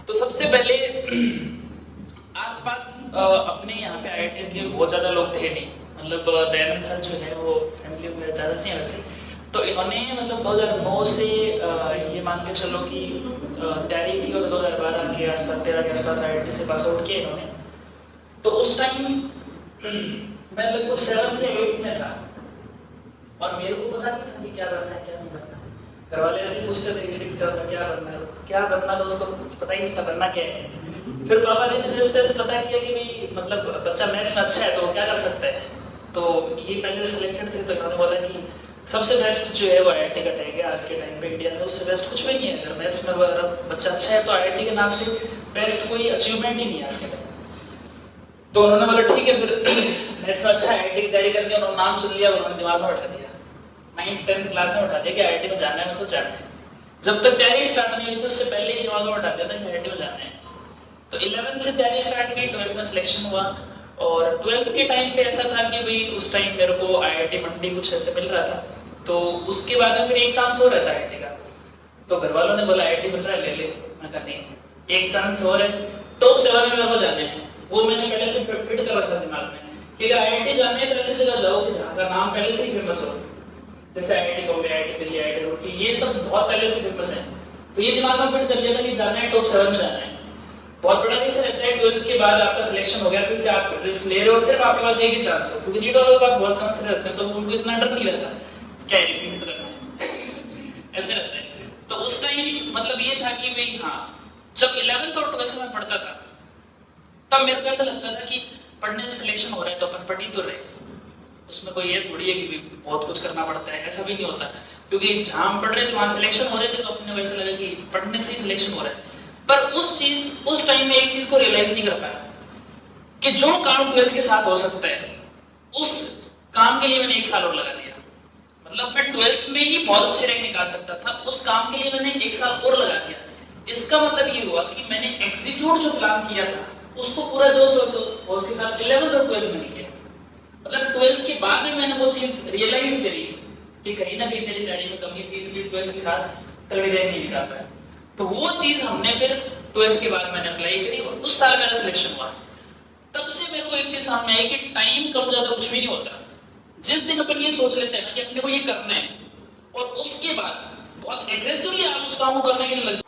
तो सबसे पहले आसपास अपने यहाँ पे आईआईटी के बहुत ज्यादा लोग थे नहीं, मतलब दयानंद सर जो है वो फैमिली में ज्यादा से वैसे, तो इन्होंने मतलब 2009 से ये मान के चलो कि तैयारी की और 2012 के आसपास 13 के आसपास आईआईटी से पास आउट किया इन्होंने। तो उस टाइम मैं लगभग 7th या 8th में था और मेरे को पता नहीं था कि क्या बनना है क्या नहीं बनना। घर वाले ऐसे पूछते थे 6 7 में क्या बनना था, उसको पता ही नहीं था बनना क्या है। फिर पापा जी ने जैसे ऐसे पता किया कि भाई मतलब बच्चा मैथ्स में अच्छा है तो क्या कर सकता है, तो ये पहले सिलेक्टेड थे। तो इन्होंने बोला कि सबसे बेस्ट जो है वो आईआईटी का टैग है आज के टाइम पे इंडिया में, उससे बेस्ट कुछ भी नहीं है। अगर मैथ्स में बच्चा अच्छा है तो आईआईटी के नाम से बेस्ट कोई अचीवमेंट ही नहीं है आज के टाइम। तो उन्होंने बोला ठीक है, फिर मैथ्स में अच्छा आईआईटी की तैयारी करनी है। उन्होंने नाम सुन लिया, उन्होंने दिमाग में उठा दिया 9th 10th क्लास में उठा दिया कि आईआईटी में जाना है, मतलब जाना है। जब तक तैयारी स्टार्ट नहीं हुई थी उससे पहले ही दिमाग में उठा दिया था कि आईआईटी में जाना है। तो 11th से तैयारी स्टार्ट की, 12th में सिलेक्शन हुआ और 12th के टाइम पे ऐसा था कि भाई उस टाइम मेरे को आईआईटी मंडी कुछ ऐसे मिल रहा था, तो उसके बाद में फिर एक चांस और रहता है आईआईटी का। तो घर वालों ने बोला आईआईटी मिल रहा है ले ले, मैं कहा नहीं एक चांस और है, टॉप 7 में मेरे को जाने हैं। वो मैंने पहले से फिट कर रखा दिमाग में कि अगर आईआईटी जाने है तो ऐसी जगह जाओ कि जहाँ का नाम पहले से ही फेमस हो, जैसे IIT Bombay, IIT Delhi, IIT Roorkee, ये सब बहुत पहले से फेमस है। तो ये दिमाग में फिट कर लिया था कि जाना है टॉप 7 में जाना है। बहुत बड़ा रिस्क रहता है, 12th के बाद आपका सिलेक्शन हो गया फिर से आप रिस्क ले रहे हो, सिर्फ आपके पास एक ही चांस हो, क्योंकि नीट वालों के पास बहुत चांस रहते हैं तो उनको इतना डर नहीं रहता क्या रिपीट करना है ऐसे रहता है। तो उस टाइम मतलब ये था कि भाई हाँ, जब 11th और 12th में पढ़ता था तब मेरे को ऐसा लगता था कि पढ़ने से सिलेक्शन हो रहा है तो अपन पढ़ ही तो रहे, उसमें कोई ये थोड़ी है कि बहुत कुछ करना पड़ता है, ऐसा भी नहीं होता। क्योंकि जहां हम पढ़ रहे थे वहां सिलेक्शन हो रहे थे तो अपने वैसे लगा कि पढ़ने से ही सिलेक्शन हो रहा है। पर उस टाइम में एक चीज को रियलाइज नहीं कर पाया कि जो काम 12th के साथ हो सकता है उस काम के लिए मैंने 1 साल और लगा दिया। मतलब मैं 12th में ही बहुत अच्छे रैंक निकाल सकता था, उस काम के लिए मैंने 1 साल और लगा दिया। इसका मतलब ये हुआ कि मैंने एग्जीक्यूट जो प्लान किया था उसको पूरा जोश के साथ 11th और 12th में नहीं किया। मतलब 12th के बाद में मैंने वो चीज रियलाइज करी कि कहीं ना कहीं मेरी तैयारी में कमी थी, इसलिए 12th के साथ तगड़ी रैंक नहीं निकाल पाया। तो वो चीज हमने फिर 12th के बाद मैंने अप्लाई करी और उस साल मेरा सिलेक्शन हुआ। तब से मेरे को एक चीज समझ में आई कि टाइम कम ज्यादा कुछ भी नहीं होता। जिस दिन अपन ये सोच लेते हैं ना कि अपने को ये करना है और उसके बाद बहुत एग्रेसिवली आप उस काम को करने के लिए लग